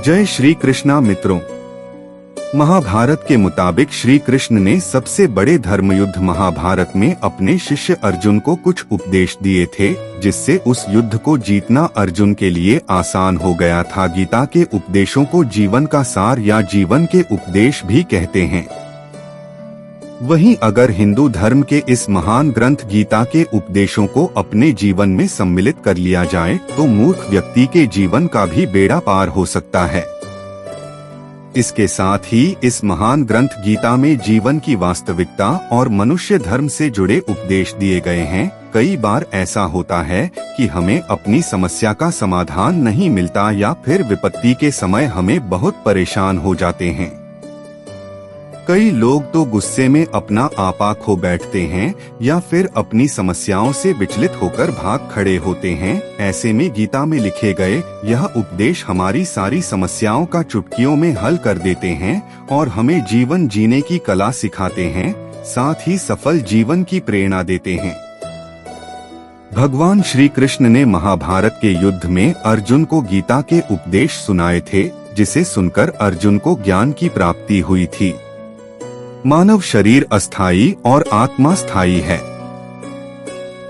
जय श्री कृष्णा मित्रों। महाभारत के मुताबिक श्री कृष्ण ने सबसे बड़े धर्मयुद्ध महाभारत में अपने शिष्य अर्जुन को कुछ उपदेश दिए थे, जिससे उस युद्ध को जीतना अर्जुन के लिए आसान हो गया था। गीता के उपदेशों को जीवन का सार या जीवन के उपदेश भी कहते हैं। वहीं अगर हिंदू धर्म के इस महान ग्रंथ गीता के उपदेशों को अपने जीवन में सम्मिलित कर लिया जाए तो मूर्ख व्यक्ति के जीवन का भी बेड़ा पार हो सकता है। इसके साथ ही इस महान ग्रंथ गीता में जीवन की वास्तविकता और मनुष्य धर्म से जुड़े उपदेश दिए गए हैं। कई बार ऐसा होता है कि हमें अपनी समस्या का समाधान नहीं मिलता या फिर विपत्ति के समय हमें बहुत परेशान हो जाते हैं। कई लोग तो गुस्से में अपना आपा खो बैठते हैं या फिर अपनी समस्याओं से विचलित होकर भाग खड़े होते हैं। ऐसे में गीता में लिखे गए यह उपदेश हमारी सारी समस्याओं का चुटकियों में हल कर देते हैं और हमें जीवन जीने की कला सिखाते हैं, साथ ही सफल जीवन की प्रेरणा देते हैं। भगवान श्री कृष्ण ने महाभारत के युद्ध में अर्जुन को गीता के उपदेश सुनाए थे, जिसे सुनकर अर्जुन को ज्ञान की प्राप्ति हुई थी। मानव शरीर अस्थायी और आत्मा स्थायी है।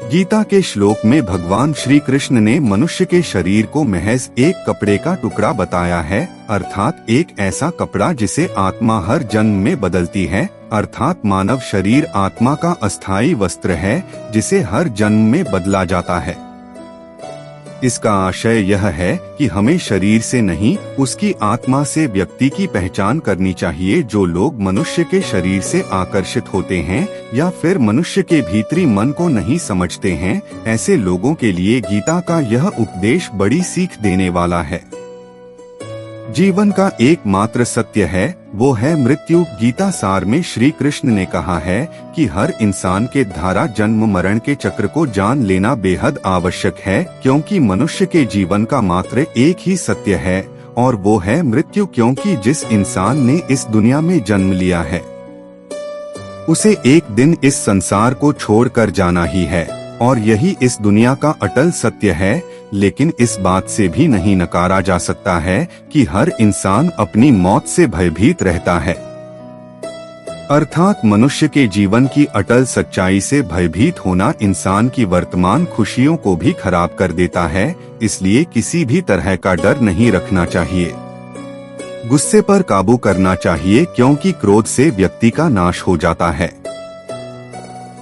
गीता के श्लोक में भगवान श्री कृष्ण ने मनुष्य के शरीर को महज एक कपड़े का टुकड़ा बताया है, अर्थात एक ऐसा कपड़ा जिसे आत्मा हर जन्म में बदलती है। अर्थात मानव शरीर आत्मा का अस्थायी वस्त्र है जिसे हर जन्म में बदला जाता है। इसका आशय यह है कि हमें शरीर से नहीं, उसकी आत्मा से व्यक्ति की पहचान करनी चाहिए। जो लोग मनुष्य के शरीर से आकर्षित होते हैं या फिर मनुष्य के भीतरी मन को नहीं समझते हैं, ऐसे लोगों के लिए गीता का यह उपदेश बड़ी सीख देने वाला है। जीवन का एकमात्र सत्य है वो है मृत्यु। गीता सार में श्री कृष्ण ने कहा है कि हर इंसान के धारा जन्म मरण के चक्र को जान लेना बेहद आवश्यक है, क्योंकि मनुष्य के जीवन का मात्र एक ही सत्य है और वो है मृत्यु। क्योंकि जिस इंसान ने इस दुनिया में जन्म लिया है उसे एक दिन इस संसार को छोड़कर जाना ही है और यही इस दुनिया का अटल सत्य है। लेकिन इस बात से भी नहीं नकारा जा सकता है कि हर इंसान अपनी मौत से भयभीत रहता है। अर्थात मनुष्य के जीवन की अटल सच्चाई से भयभीत होना इंसान की वर्तमान खुशियों को भी खराब कर देता है। इसलिए किसी भी तरह का डर नहीं रखना चाहिए। गुस्से पर काबू करना चाहिए, क्योंकि क्रोध से व्यक्ति का नाश हो जाता है।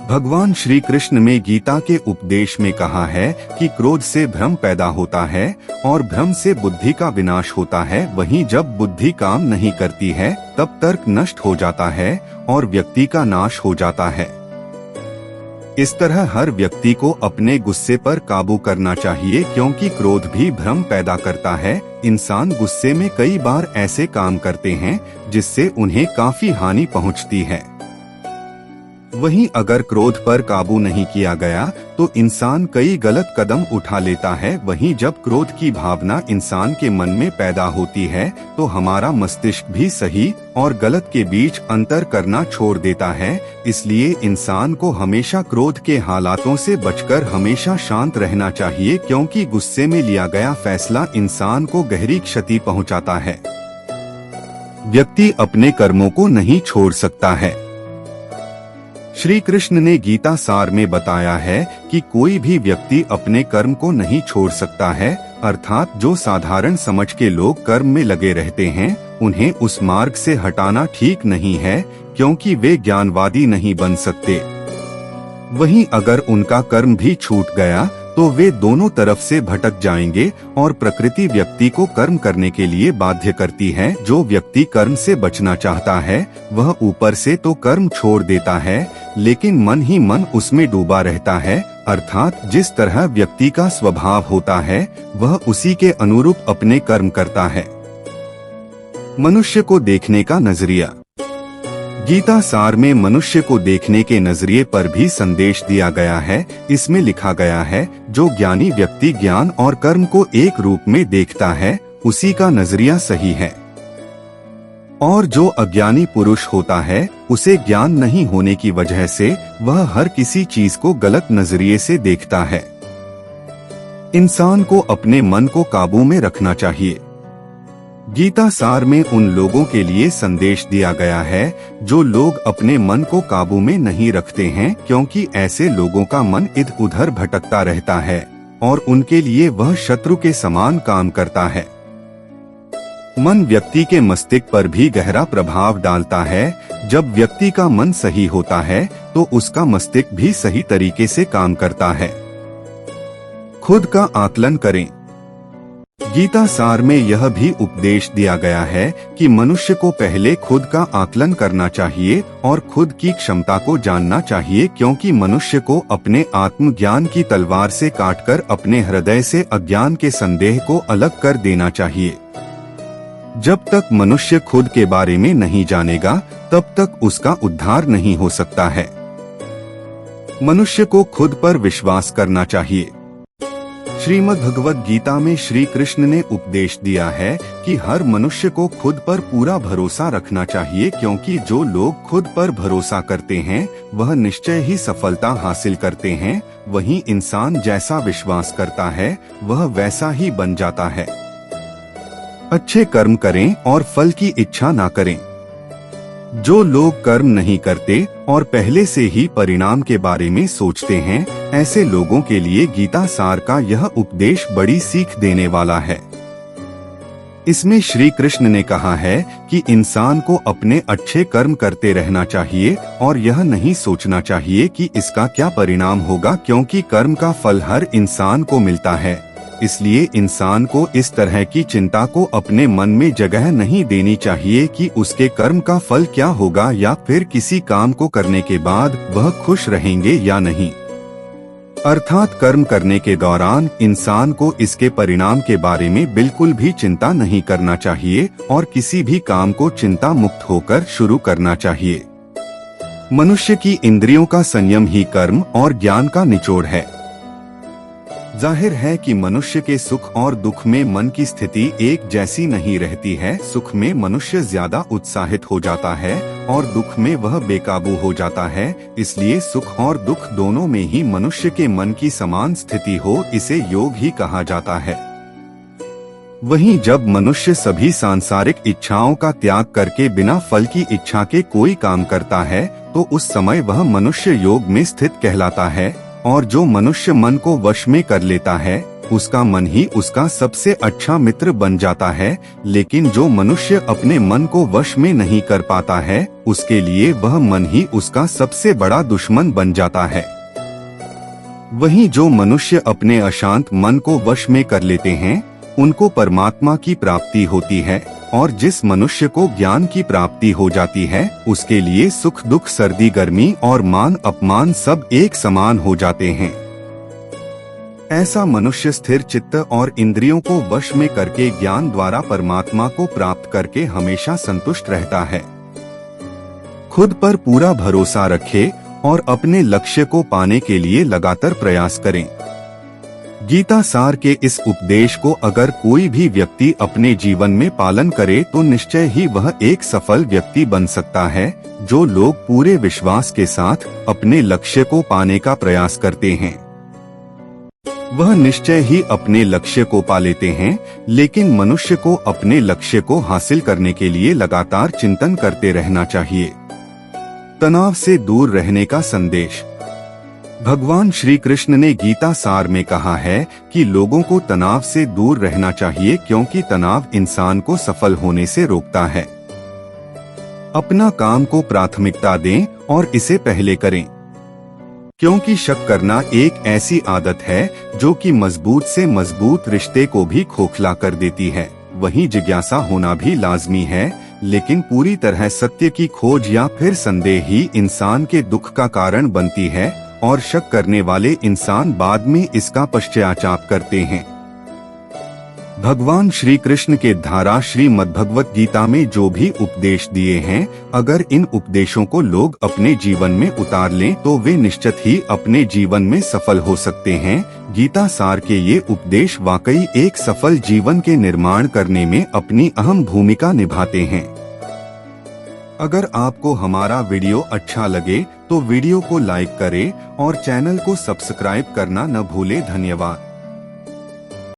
भगवान श्री कृष्ण में गीता के उपदेश में कहा है कि क्रोध से भ्रम पैदा होता है और भ्रम से बुद्धि का विनाश होता है। वहीं जब बुद्धि काम नहीं करती है तब तर्क नष्ट हो जाता है और व्यक्ति का नाश हो जाता है। इस तरह हर व्यक्ति को अपने गुस्से पर काबू करना चाहिए, क्योंकि क्रोध भी भ्रम पैदा करता है। इंसान गुस्से में कई बार ऐसे काम करते हैं जिससे उन्हें काफी हानि पहुंचती है। वहीं अगर क्रोध पर काबू नहीं किया गया तो इंसान कई गलत कदम उठा लेता है। वहीं जब क्रोध की भावना इंसान के मन में पैदा होती है तो हमारा मस्तिष्क भी सही और गलत के बीच अंतर करना छोड़ देता है। इसलिए इंसान को हमेशा क्रोध के हालातों से बचकर हमेशा शांत रहना चाहिए, क्योंकि गुस्से में लिया गया फैसला इंसान को गहरी क्षति पहुंचाता है। व्यक्ति अपने कर्मों को नहीं छोड़ सकता है। श्री कृष्ण ने गीता सार में बताया है कि कोई भी व्यक्ति अपने कर्म को नहीं छोड़ सकता है। अर्थात जो साधारण समझ के लोग कर्म में लगे रहते हैं उन्हें उस मार्ग से हटाना ठीक नहीं है, क्योंकि वे ज्ञानवादी नहीं बन सकते। वहीं अगर उनका कर्म भी छूट गया तो वे दोनों तरफ से भटक जाएंगे और प्रकृति व्यक्ति को कर्म करने के लिए बाध्य करती है। जो व्यक्ति कर्म से बचना चाहता है वह ऊपर से तो कर्म छोड़ देता है, लेकिन मन ही मन उसमें डूबा रहता है। अर्थात जिस तरह व्यक्ति का स्वभाव होता है वह उसी के अनुरूप अपने कर्म करता है। मनुष्य को देखने का नजरिया। गीता सार में मनुष्य को देखने के नजरिए पर भी संदेश दिया गया है। इसमें लिखा गया है, जो ज्ञानी व्यक्ति ज्ञान और कर्म को एक रूप में देखता है उसी का नजरिया सही है, और जो अज्ञानी पुरुष होता है उसे ज्ञान नहीं होने की वजह से वह हर किसी चीज को गलत नजरिए से देखता है। इंसान को अपने मन को काबू में रखना चाहिए। गीता सार में उन लोगों के लिए संदेश दिया गया है जो लोग अपने मन को काबू में नहीं रखते हैं, क्योंकि ऐसे लोगों का मन इधर उधर भटकता रहता है और उनके लिए वह शत्रु के समान काम करता है। मन व्यक्ति के मस्तिष्क पर भी गहरा प्रभाव डालता है। जब व्यक्ति का मन सही होता है तो उसका मस्तिष्क भी सही तरीके से काम करता है। खुद का आकलन करें। गीता सार में यह भी उपदेश दिया गया है कि मनुष्य को पहले खुद का आकलन करना चाहिए और खुद की क्षमता को जानना चाहिए, क्योंकि मनुष्य को अपने आत्मज्ञान की तलवार से काटकर अपने हृदय से अज्ञान के संदेह को अलग कर देना चाहिए। जब तक मनुष्य खुद के बारे में नहीं जानेगा तब तक उसका उद्धार नहीं हो सकता है। मनुष्य को खुद पर विश्वास करना चाहिए। श्रीमद् भगवद गीता में श्री कृष्ण ने उपदेश दिया है कि हर मनुष्य को खुद पर पूरा भरोसा रखना चाहिए, क्योंकि जो लोग खुद पर भरोसा करते हैं वह निश्चय ही सफलता हासिल करते हैं। वहीं इंसान जैसा विश्वास करता है वह वैसा ही बन जाता है। अच्छे कर्म करें और फल की इच्छा ना करें। जो लोग कर्म नहीं करते और पहले से ही परिणाम के बारे में सोचते हैं, ऐसे लोगों के लिए गीता सार का यह उपदेश बड़ी सीख देने वाला है। इसमें श्री कृष्ण ने कहा है कि इंसान को अपने अच्छे कर्म करते रहना चाहिए और यह नहीं सोचना चाहिए कि इसका क्या परिणाम होगा, क्योंकि कर्म का फल हर इंसान को मिलता है। इसलिए इंसान को इस तरह की चिंता को अपने मन में जगह नहीं देनी चाहिए कि उसके कर्म का फल क्या होगा या फिर किसी काम को करने के बाद वह खुश रहेंगे या नहीं। अर्थात कर्म करने के दौरान इंसान को इसके परिणाम के बारे में बिल्कुल भी चिंता नहीं करना चाहिए और किसी भी काम को चिंता मुक्त होकर शुरू करना चाहिए। मनुष्य की इंद्रियों का संयम ही कर्म और ज्ञान का निचोड़ है। जाहिर है कि मनुष्य के सुख और दुख में मन की स्थिति एक जैसी नहीं रहती है। सुख में मनुष्य ज्यादा उत्साहित हो जाता है और दुख में वह बेकाबू हो जाता है। इसलिए सुख और दुख दोनों में ही मनुष्य के मन की समान स्थिति हो, इसे योग ही कहा जाता है। वहीं जब मनुष्य सभी सांसारिक इच्छाओं का त्याग करके बिना फल की इच्छा के कोई काम करता है तो उस समय वह मनुष्य योग में स्थित कहलाता है। और जो मनुष्य मन को वश में कर लेता है उसका मन ही उसका सबसे अच्छा मित्र बन जाता है। लेकिन जो मनुष्य अपने मन को वश में नहीं कर पाता है उसके लिए वह मन ही उसका सबसे बड़ा दुश्मन बन जाता है। वहीं जो मनुष्य अपने अशांत मन को वश में कर लेते हैं उनको परमात्मा की प्राप्ति होती है, और जिस मनुष्य को ज्ञान की प्राप्ति हो जाती है उसके लिए सुख दुख सर्दी गर्मी और मान अपमान सब एक समान हो जाते हैं। ऐसा मनुष्य स्थिर चित्त और इंद्रियों को वश में करके ज्ञान द्वारा परमात्मा को प्राप्त करके हमेशा संतुष्ट रहता है। खुद पर पूरा भरोसा रखे और अपने लक्ष्य को पाने के लिए लगातार प्रयास करें। गीता सार के इस उपदेश को अगर कोई भी व्यक्ति अपने जीवन में पालन करे तो निश्चय ही वह एक सफल व्यक्ति बन सकता है। जो लोग पूरे विश्वास के साथ अपने लक्ष्य को पाने का प्रयास करते हैं वह निश्चय ही अपने लक्ष्य को पा लेते हैं। लेकिन मनुष्य को अपने लक्ष्य को हासिल करने के लिए लगातार चिंतन करते रहना चाहिए। तनाव से दूर रहने का संदेश। भगवान श्री कृष्ण ने गीता सार में कहा है कि लोगों को तनाव से दूर रहना चाहिए, क्योंकि तनाव इंसान को सफल होने से रोकता है। अपना काम को प्राथमिकता दें और इसे पहले करें, क्योंकि शक करना एक ऐसी आदत है जो कि मजबूत से मजबूत रिश्ते को भी खोखला कर देती है। वहीं जिज्ञासा होना भी लाजमी है, लेकिन पूरी तरह सत्य की खोज या फिर संदेह ही इंसान के दुख का कारण बनती है और शक करने वाले इंसान बाद में इसका पश्चाताप करते हैं। भगवान श्री कृष्ण के धारा श्रीमद् भगवत गीता में जो भी उपदेश दिए हैं, अगर इन उपदेशों को लोग अपने जीवन में उतार लें तो वे निश्चित ही अपने जीवन में सफल हो सकते हैं। गीता सार के ये उपदेश वाकई एक सफल जीवन के निर्माण करने में अपनी अहम भूमिका निभाते हैं। अगर आपको हमारा वीडियो अच्छा लगे तो वीडियो को लाइक करें और चैनल को सब्सक्राइब करना न भूलें। धन्यवाद।